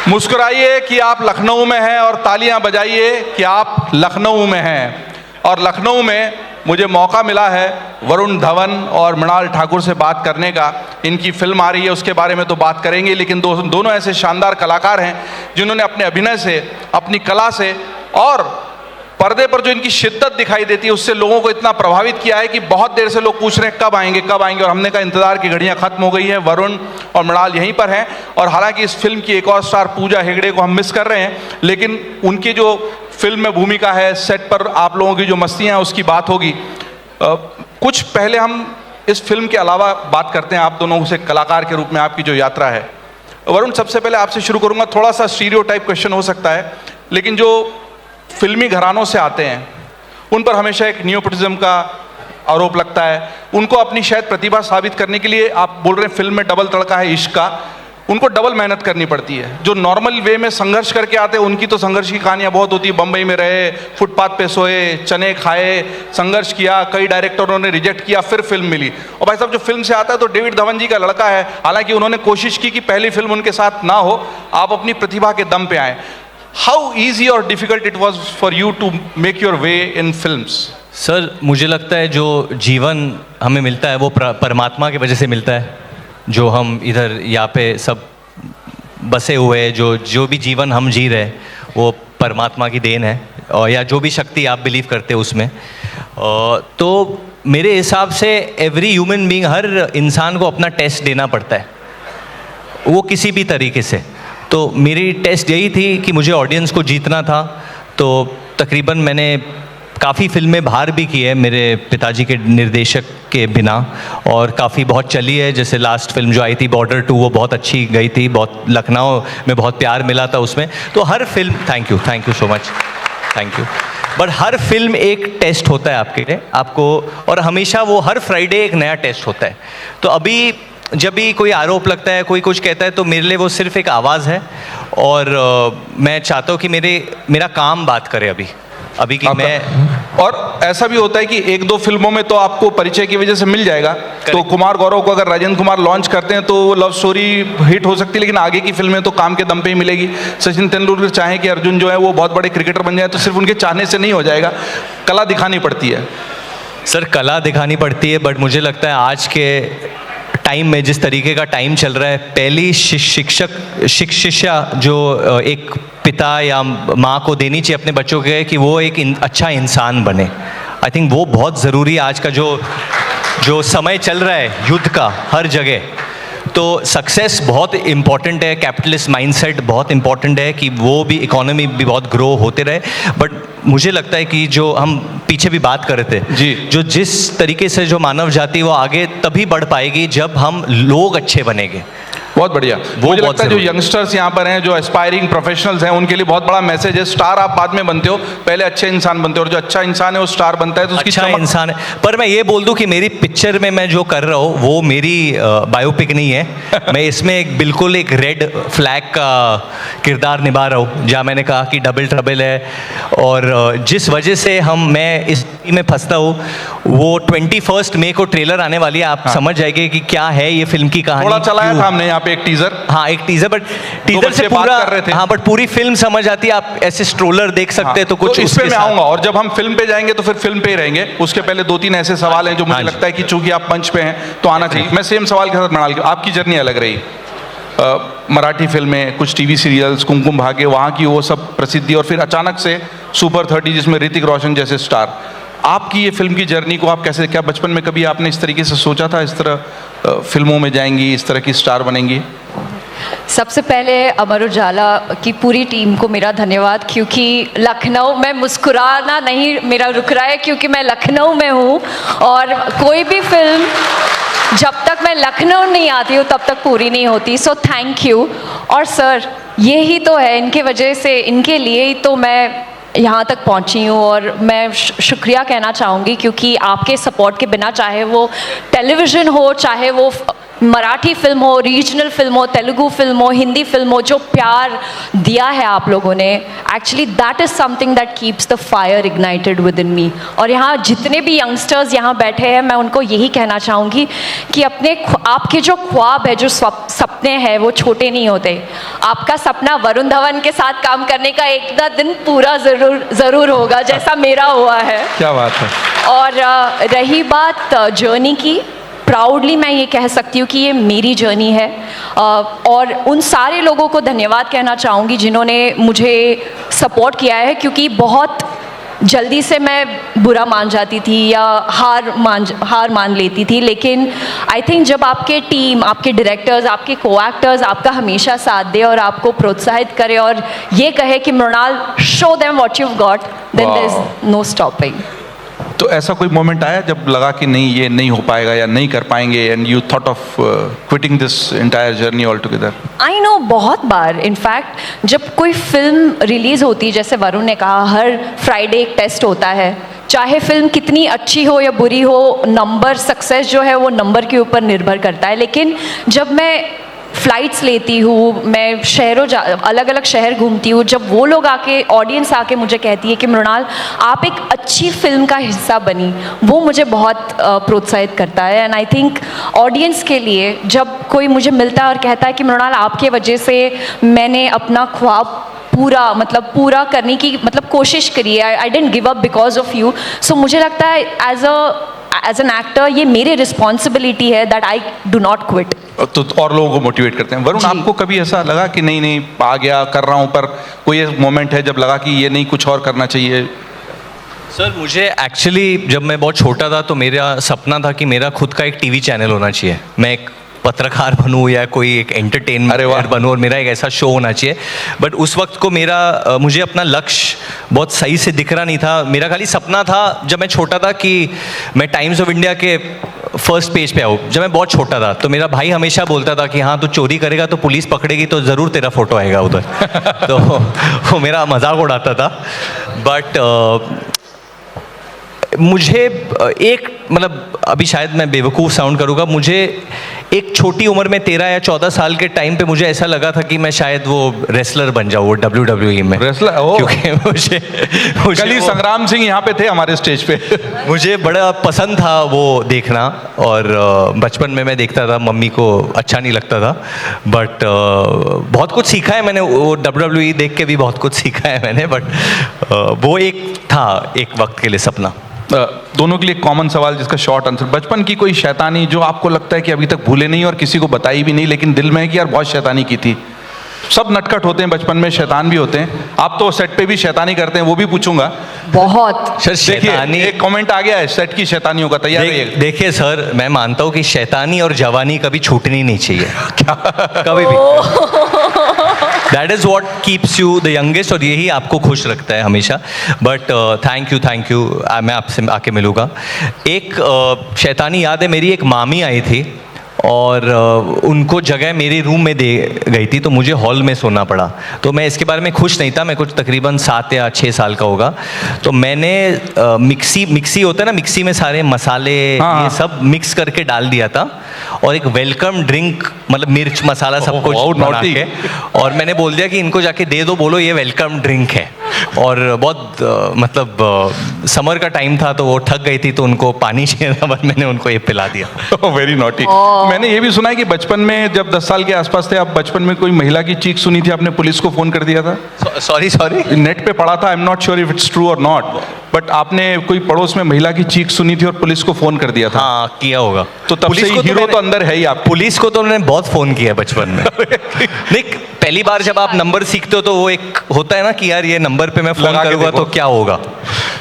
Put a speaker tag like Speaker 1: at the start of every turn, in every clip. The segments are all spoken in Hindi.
Speaker 1: मुस्कुराइए कि आप लखनऊ में हैं और तालियां बजाइए कि आप लखनऊ में हैं। और लखनऊ में मुझे मौका मिला है वरुण धवन और मृणाल ठाकुर से बात करने का। इनकी फिल्म आ रही है, उसके बारे में तो बात करेंगे, लेकिन दोनों ऐसे शानदार कलाकार हैं जिन्होंने अपने अभिनय से, अपनी कला से और पर्दे पर जो इनकी शिद्दत दिखाई देती है उससे लोगों को इतना प्रभावित किया है कि बहुत देर से लोग पूछ रहे हैं कब आएंगे कब आएंगे, और हमने कहा इंतज़ार की घड़ियां खत्म हो गई हैं। वरुण और मृणाल यहीं पर हैं, और हालांकि इस फिल्म की एक और स्टार पूजा हेगड़े को हम मिस कर रहे हैं, लेकिन उनकी जो फिल्म में भूमिका है, सेट पर आप लोगों की जो मस्तियाँ हैं उसकी बात होगी। कुछ पहले हम इस फिल्म के अलावा बात करते हैं आप दोनों से कलाकार के रूप में आपकी जो यात्रा है। वरुण, सबसे पहले आपसे शुरू करूँगा। थोड़ा सा स्टीरियोटाइप क्वेश्चन हो सकता है, लेकिन जो फिल्मी घरानों से आते हैं उन पर हमेशा एक नियोपोटिज्म का आरोप लगता है। उनको अपनी शायद प्रतिभा साबित करने के लिए, आप बोल रहे हैं फिल्म में डबल तड़का है इश्क का, उनको डबल मेहनत करनी पड़ती है। जो नॉर्मल वे में संघर्ष करके आते हैं उनकी तो संघर्ष की कहानियाँ बहुत होती है। बम्बई में रहे, फुटपाथ पे सोए, चने खाए, संघर्ष किया, कई डायरेक्टरों ने रिजेक्ट किया, फिर फिल्म मिली। और भाई साहब जो फिल्म से आता है तो डेविड धवन जी का लड़का है, हालांकि उन्होंने कोशिश की कि पहली फिल्म उनके साथ ना हो, आप अपनी प्रतिभा के दम पे आए। हाउ ईजी और difficult it was for you to make your way in films?
Speaker 2: Sir, मुझे लगता है जो जीवन हमें मिलता है वो परमात्मा की वजह से मिलता है। जो हम इधर यहाँ पे सब बसे हुए हैं, जो भी जीवन हम जी रहे हैं वो परमात्मा की देन है, और या जो भी शक्ति आप बिलीव करते हो उसमें। तो मेरे हिसाब से एवरी ह्यूमन बीइंग, हर इंसान को अपना टेस्ट देना पड़ता है, वो किसी भी तरीके से। तो मेरी टेस्ट यही थी कि मुझे ऑडियंस को जीतना था। तो तकरीबन मैंने काफ़ी फिल्में बाहर भी की है मेरे पिताजी के निर्देशक के बिना, और काफ़ी बहुत चली है। जैसे लास्ट फिल्म जो आई थी बॉर्डर 2, वो बहुत अच्छी गई थी, बहुत लखनऊ में बहुत प्यार मिला था उसमें। तो हर film, thank you so much, thank you. But हर फिल्म एक टेस्ट होता है आपके लिए, आपको, और हमेशा वो हर फ्राइडे एक नया टेस्ट होता है। तो अभी जब भी कोई आरोप लगता है, कोई कुछ कहता है, तो मेरे लिए वो सिर्फ एक आवाज़ है, और मैं चाहता हूँ कि मेरा काम बात करे अभी कि मैं।
Speaker 1: और ऐसा भी होता है कि एक दो फिल्मों में तो आपको परिचय की वजह से मिल जाएगा। तो कुमार गौरव को अगर राजेंद्र कुमार लॉन्च करते हैं तो लव स्टोरी हिट हो सकती है, लेकिन आगे की फिल्में तो काम के दम पे ही मिलेगी। सचिन तेंदुलकर चाहें कि अर्जुन जो है वो बहुत बड़े क्रिकेटर बन जाए, तो सिर्फ उनके चाहने से नहीं हो जाएगा, कला दिखानी पड़ती है।
Speaker 2: सर, कला दिखानी पड़ती है, बट मुझे लगता है आज के टाइम में, जिस तरीके का टाइम चल रहा है, पहली शिक्षा जो एक पिता या माँ को देनी चाहिए अपने बच्चों के, कि वो एक अच्छा इंसान बने। आई थिंक वो बहुत ज़रूरी है आज का जो समय चल रहा है युद्ध का हर जगह। तो सक्सेस बहुत इम्पॉर्टेंट है, कैपिटलिस्ट माइंडसेट बहुत इम्पॉर्टेंट है कि वो भी, इकोनॉमी भी बहुत ग्रो होते रहे। बट मुझे लगता है कि जो हम पीछे भी बात कर रहे थे
Speaker 1: जी,
Speaker 2: जो जिस तरीके से जो मानव जाति वो आगे तभी बढ़ पाएगी जब हम लोग अच्छे बनेंगे।
Speaker 1: बहुत बढ़िया। मुझे लगता है जो यंगस्टर्स यहाँ पर हैं, जो एस्पायरिंग प्रोफेशनल्स हैं, उनके लिए बहुत बड़ा मैसेज है। स्टार आप बाद में बनते हो, पहले अच्छे इंसान बनते हो, और जो अच्छा इंसान है वो स्टार बनता है। तो उसकी
Speaker 2: अच्छा इंसान है। पर मैं ये बोल दूं कि मेरी पिक्चर में मैं जो कर रहा हूँ वो मेरी बायोपिक नहीं है। मैं इसमें बिल्कुल एक रेड फ्लैग का किरदार निभा रहा हूँ, जहाँ मैंने कहा कि डबल ट्रबल है, और जिस वजह से मैं इस में फंसता हूँ, वो 21 मई को ट्रेलर आने वाली है। आप समझ जाएंगे कि क्या है ये फिल्म की कहानी।
Speaker 1: थोड़ा चलाया था हमने यहाँ पे एक टीजर।
Speaker 2: हाँ, एक टीजर, बट टीजर से पूरा, हाँ, बट पूरी फिल्म समझ आती है। आप ऐसे स्ट्रोलर देख सकते हैं। तो कुछ
Speaker 1: इस पे मैं आऊंगा, और जब हम फिल्म पे जाएंगे तो फिर फिल्म पे ही रहेंगे। उसके पहले दो तीन ऐसे सवाल हैं जो मुझे लगता है कि चूंकि आप मंच पे हैं तो आना चाहिए। मैं सेम सवाल के साथ मृणाल, आपकी जर्नी अलग रही। मराठी फिल्में, कुछ टीवी सीरियल्स, कुमकुम भाग्य, वहाँ की वो सब प्रसिद्धि, और फिर अचानक से सुपर 30 जिसमें ऋतिक रोशन जैसे स्टार। आपकी ये फिल्म की जर्नी को आप कैसे, क्या बचपन में कभी आपने इस तरीके से सोचा था, इस तरह फिल्मों में जाएंगी, इस तरह की स्टार बनेंगी?
Speaker 3: सबसे पहले अमर उजाला की पूरी टीम को मेरा धन्यवाद, क्योंकि लखनऊ में मुस्कुराना नहीं मेरा रुक रहा है, क्योंकि मैं लखनऊ में हूँ, और कोई भी फिल्म जब तक मैं लखनऊ नहीं आती हूँ तब तक पूरी नहीं होती। So thank you. और सर, यही तो है, इनके वजह से, इनके लिए ही तो मैं यहाँ तक पहुँची हूँ, और मैं शुक्रिया कहना चाहूँगी, क्योंकि आपके सपोर्ट के बिना, चाहे वो टेलीविज़न हो, चाहे वो मराठी फिल्म हो, रीजनल फिल्म हो, तेलुगु फिल्म हो, हिंदी फिल्म हो, जो प्यार दिया है आप लोगों ने, actually that is something that keeps the fire ignited within me. और यहाँ जितने भी यंगस्टर्स यहाँ बैठे हैं, मैं उनको यही कहना चाहूँगी कि आपके जो ख्वाब है, जो सपने हैं, वो छोटे नहीं होते। आपका सपना वरुण धवन के साथ काम करने का एक दिन पूरा ज़रूर होगा, जैसा मेरा हुआ है।
Speaker 1: क्या बात है।
Speaker 3: और रही बात जर्नी की, प्राउडली मैं ये कह सकती हूँ कि ये मेरी जर्नी है। और उन सारे लोगों को धन्यवाद कहना चाहूँगी जिन्होंने मुझे सपोर्ट किया है, क्योंकि बहुत जल्दी से मैं बुरा मान जाती थी या हार मान लेती थी। लेकिन आई थिंक जब आपके टीम, आपके डायरेक्टर्स, आपके को एक्टर्स आपका हमेशा साथ दे और आपको प्रोत्साहित करे और ये कहे कि Mrinal, show them what you got, then there is no stopping.
Speaker 1: तो ऐसा कोई मोमेंट आया जब लगा कि नहीं, ये नहीं हो पाएगा या नहीं कर पाएंगे, and you thought of quitting this entire journey all together?
Speaker 3: I know, बहुत बार। इनफैक्ट जब कोई फिल्म रिलीज़ होती है, जैसे वरुण ने कहा, हर फ्राइडे एक टेस्ट होता है। चाहे फिल्म कितनी अच्छी हो या बुरी हो, नंबर, सक्सेस जो है वो नंबर के ऊपर निर्भर करता है। लेकिन जब मैं फ़्लाइट्स लेती हूँ, मैं अलग अलग शहर घूमती हूँ, जब वो लोग आके, ऑडियंस आके मुझे कहती है कि मृणाल आप एक अच्छी फिल्म का हिस्सा बनी, वो मुझे बहुत प्रोत्साहित करता है। एंड आई थिंक ऑडियंस के लिए जब कोई मुझे मिलता है और कहता है कि मृणाल आपके वजह से मैंने अपना ख्वाब पूरा करने की कोशिश करी है, I didn't give up because of you. So मुझे लगता है एज एन एक्टर ये मेरी रिस्पॉन्सिबिलिटी है that I do not quit.
Speaker 1: तो और लोगों को मोटिवेट करते हैं। वरुण, आपको कभी ऐसा लगा कि नहीं आ गया, कर रहा हूँ, पर कोई मोमेंट है जब लगा कि ये नहीं, कुछ और करना चाहिए?
Speaker 2: सर, मुझे एक्चुअली जब मैं बहुत छोटा था तो मेरा सपना था कि मेरा खुद का एक टीवी चैनल होना चाहिए। मैं एक पत्रकार बनूं या कोई एक एंटरटेनमेंट बनूं और मेरा एक ऐसा शो होना चाहिए। बट उस वक्त को मुझे अपना लक्ष्य बहुत सही से दिख रहा नहीं था। मेरा खाली सपना था जब मैं छोटा था कि मैं टाइम्स ऑफ इंडिया के फर्स्ट पेज पे आऊँ। जब मैं बहुत छोटा था तो मेरा भाई हमेशा बोलता था कि हाँ, तू चोरी करेगा तो पुलिस पकड़ेगी तो ज़रूर तेरा फोटो आएगा उधर। तो वो मेरा मजाक उड़ाता था। बट मुझे अभी शायद मैं बेवकूफ़ साउंड करूँगा, मुझे एक छोटी उम्र में 13 या 14 साल के टाइम पे मुझे ऐसा लगा था कि मैं शायद वो रेसलर बन जाऊँ, वो WWE में रेसलर। क्योंकि मुझे
Speaker 1: कल ही संग्राम सिंह यहाँ पे थे हमारे स्टेज पे।
Speaker 2: मुझे बड़ा पसंद था वो देखना, और बचपन में मैं देखता था, मम्मी को अच्छा नहीं लगता था। बट बहुत कुछ सीखा है मैंने, वो WWE देख के भी बहुत कुछ सीखा है मैंने। बट वो एक था एक वक्त के लिए सपना।
Speaker 1: दोनों के लिए कॉमन सवाल जिसका शॉर्ट आंसर, बचपन की कोई शैतानी जो आपको लगता है कि अभी तक भूले नहीं और किसी को बताई भी नहीं, लेकिन दिल में है कि यार बहुत शैतानी की थी? सब नटखट होते हैं बचपन में, शैतान भी होते हैं। आप तो सेट पे भी शैतानी करते हैं, वो भी पूछूंगा।
Speaker 3: बहुत।
Speaker 2: सर, शैतानी,
Speaker 1: एक कमेंट आ गया है सेट की शैतानियों का, तैयार है? देखिए
Speaker 2: सर, मैं मानता हूँ कि शैतानी और जवानी कभी छूटनी नहीं चाहिए। क्या? कभी भी। That is what keeps you the youngest, और यही आपको खुश रखता है हमेशा। But thank you. मैं आपसे आके मिलूँगा। एक शैतानी याद है, मेरी एक मामी आई थी और उनको जगह मेरे रूम में दे गई थी, तो मुझे हॉल में सोना पड़ा। तो मैं इसके बारे में खुश नहीं था, मैं कुछ तकरीबन 7 या 6 साल का होगा। तो मैंने मिक्सी होता है ना, मिक्सी में सारे मसाले ये सब मिक्स करके डाल दिया था, और एक वेलकम ड्रिंक, मिर्च मसाला सब कुछ बना के, और मैंने बोल दिया कि इनको जाके दे दो, बोलो ये वेलकम ड्रिंक है। और बहुत समर का टाइम था तो वो थक गई थी, तो उनको पानी चाहिए था, बट मैंने उनको ये पिला दिया।
Speaker 1: Very naughty. मैंने ये भी सुना है कि बचपन में जब 10 साल के आसपास थे आप, बचपन में कोई महिला की चीख सुनी थी, आपने पुलिस को फोन कर दिया था?
Speaker 2: सॉरी
Speaker 1: नेट पे पढ़ा था, I am not sure if it's true और नॉट, बट आपने कोई पड़ोस में महिला की चीख सुनी थी और पुलिस को फोन कर दिया था?
Speaker 2: हाँ, किया होगा।
Speaker 1: तो तब से हीरो तो अंदर है ही आप।
Speaker 2: पुलिस को तो उन्होंने बहुत फोन किया बचपन में। नहीं, पहली बार जब आप नंबर सीखते हो तो वो एक होता है ना कि यार ये नंबर पे मैं फोन करूंगा तो क्या होगा,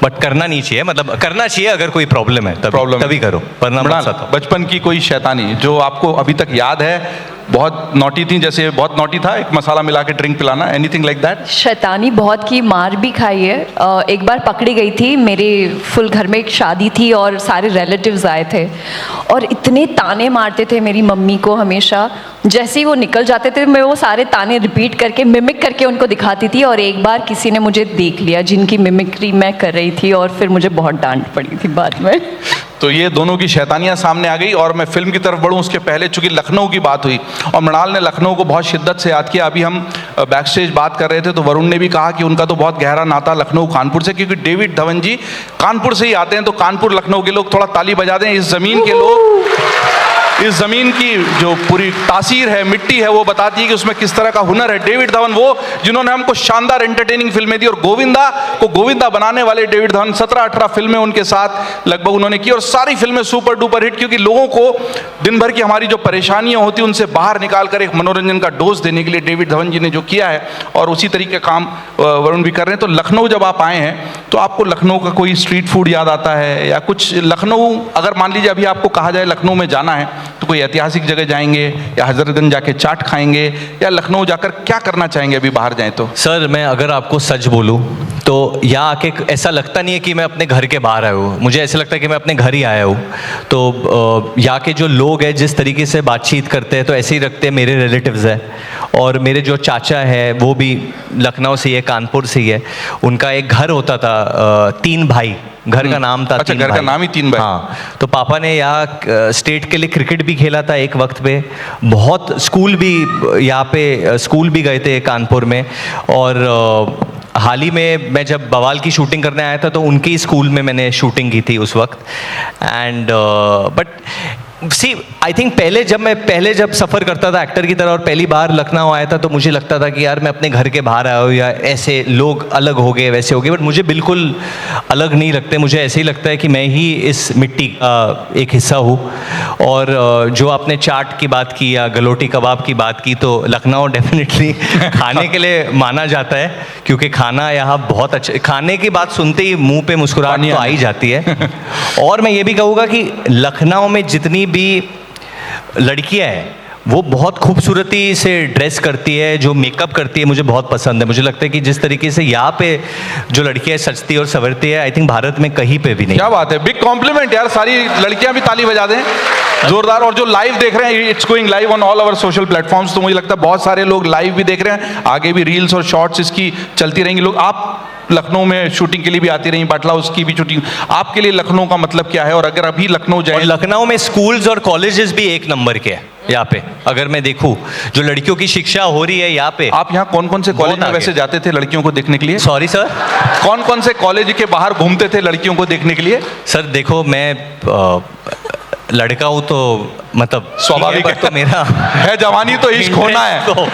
Speaker 2: बट करना नहीं चाहिए। करना चाहिए अगर कोई प्रॉब्लम है तभी करो, वरना मत सतो।
Speaker 1: बचपन की कोई शैतानी जो आपको अभी तक याद है, बहुत नॉटी थी, जैसे बहुत नॉटी था एक मसाला मिला के ड्रिंक पिलाना, एनीथिंग लाइक दैट?
Speaker 3: शैतानी बहुत की, मार भी खाई है। एक बार पकड़ी गई थी, मेरे फुल घर में एक शादी थी और सारे रिलेटिव्स आए थे, और इतने ताने मारते थे मेरी मम्मी को हमेशा। जैसे ही वो निकल जाते थे मैं वो सारे ताने रिपीट करके, मिमिक करके उनको दिखाती थी। और एक बार किसी ने मुझे देख लिया जिनकी मिमिक्री मैं कर रही थी, और फिर मुझे बहुत डांट पड़ी थी बाद में।
Speaker 1: तो ये दोनों की शैतानियां सामने आ गई। और मैं फिल्म की तरफ बढ़ूं उसके पहले, चूंकि लखनऊ की बात हुई और मृणाल ने लखनऊ को बहुत शिद्दत से याद किया। अभी हम बैक स्टेज बात कर रहे थे तो वरुण ने भी कहा कि उनका तो बहुत गहरा नाता लखनऊ कानपुर से, क्योंकि डेविड धवन जी कानपुर से ही आते हैं। तो कानपुर लखनऊ के लोग थोड़ा ताली बजा दें। इस ज़मीन के लोग, इस ज़मीन की जो पूरी तासीर है, मिट्टी है, वो बताती है कि उसमें किस तरह का हुनर है। डेविड धवन वो जिन्होंने हमको शानदार एंटरटेनिंग फिल्में दी, और गोविंदा को गोविंदा बनाने वाले डेविड धवन, 17-18 फिल्में उनके साथ लगभग उन्होंने की, और सारी फिल्में सुपर डुपर हिट, क्योंकि लोगों को दिन भर की हमारी जो परेशानियां होती उनसे बाहर निकाल कर एक मनोरंजन का डोज देने के लिए डेविड धवन जी ने जो किया है, और उसी तरीके का काम वरुण भी कर रहे हैं। तो लखनऊ जब आप आए हैं तो आपको लखनऊ का कोई स्ट्रीट फूड याद आता है, या कुछ लखनऊ, अगर मान लीजिए अभी आपको कहा जाए लखनऊ में जाना है तो कोई ऐतिहासिक जगह जाएंगे, या हजरतगंज जाके चाट खाएंगे, या लखनऊ जाकर क्या करना चाहेंगे अभी बाहर जाएं तो?
Speaker 2: सर मैं अगर आपको सच बोलूं तो यहाँ आके ऐसा लगता नहीं है कि मैं अपने घर के बाहर आया हूँ, मुझे ऐसा लगता है कि मैं अपने घर ही आया हूँ। तो यहाँ के जो लोग हैं जिस तरीके से बातचीत करते हैं तो ऐसे ही रखते हैं। मेरे रिलेटिव्स हैं, और मेरे जो चाचा है वो भी लखनऊ से ही है, कानपुर से ही है। उनका एक घर होता था, 3 भाई, घर का नाम था।
Speaker 1: अच्छा,
Speaker 2: 3
Speaker 1: घर का
Speaker 2: भाई।
Speaker 1: नाम ही 3 भाई।
Speaker 2: हाँ, तो पापा ने यहाँ स्टेट के लिए क्रिकेट भी खेला था एक वक्त पे, बहुत स्कूल भी यहाँ पे स्कूल भी गए थे कानपुर में। और हाल ही में मैं जब बवाल की शूटिंग करने आया था तो उनके ही स्कूल में मैंने शूटिंग की थी उस वक्त। And but see I think पहले जब सफ़र करता था एक्टर की तरह और पहली बार लखनऊ आया था तो मुझे लगता था कि यार मैं अपने घर के बाहर आया हूँ, या ऐसे लोग अलग हो गए वैसे हो गए। बट मुझे बिल्कुल अलग नहीं लगते, मुझे ऐसे ही लगता है कि मैं ही इस मिट्टी का एक हिस्सा हूँ। और जो आपने चाट की बात की या गलोटी कबाब की बात की, तो लखनऊ डेफिनेटली खाने के लिए माना जाता है, क्योंकि खाना यहाँ बहुत अच्छा, खाने की बात सुनते ही मुंह पे मुस्कुराहट तो आ ही जाती है। और मैं ये भी कहूँगा कि लखनऊ में जितनी भी लड़कियां हैं वो बहुत खूबसूरती से ड्रेस करती है, जो मेकअप करती है, मुझे बहुत पसंद है। मुझे लगता है कि जिस तरीके से यहाँ पे जो लड़कियां सजती और संवरती है, आई थिंक भारत में कहीं पे भी नहीं।
Speaker 1: क्या बात है, बिग कॉम्प्लीमेंट यार, सारी लड़कियां भी ताली बजा दें जोरदार। और जो लाइव देख रहे हैं, it's going live on all our social platforms, तो मुझे लगता है बहुत सारे लोग लाइव भी देख रहे हैं, आगे भी रील्स और शॉर्ट्स इसकी चलती रहेंगी। लोग, आप लखनऊ में शूटिंग के लिए भी आती रही, बाटला हाउस की भी शूटिंग, आपके लिए लखनऊ का मतलब क्या है? और अगर अभी लखनऊ जाए,
Speaker 2: और लखनऊ में स्कूल्स और कॉलेजेस भी एक नंबर के हैं यहाँ पे। अगर मैं देखूँ जो लड़कियों की शिक्षा हो रही है यहाँ पे।
Speaker 1: आप यहाँ कौन कौन से कॉलेज में वैसे जाते थे लड़कियों को देखने के लिए?
Speaker 2: सॉरी सर,
Speaker 1: कौन कौन से कॉलेज के बाहर घूमते थे लड़कियों को देखने के लिए?
Speaker 2: सर देखो, मैं लड़का हूँ तो मतलब
Speaker 1: स्वाभाविक है,
Speaker 2: तो मेरा
Speaker 1: है जवानी तो इश्क होना है।
Speaker 2: तो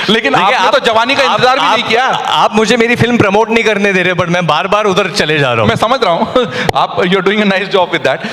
Speaker 1: लेकिन आपने तो जवानी का इंतजार भी नहीं किया।
Speaker 2: आप मुझे मेरी फिल्म प्रमोट नहीं करने दे रहे, बट मैं बार बार उधर चले जा रहा हूँ।
Speaker 1: मैं समझ रहा हूँ, आप you are doing a nice job with that.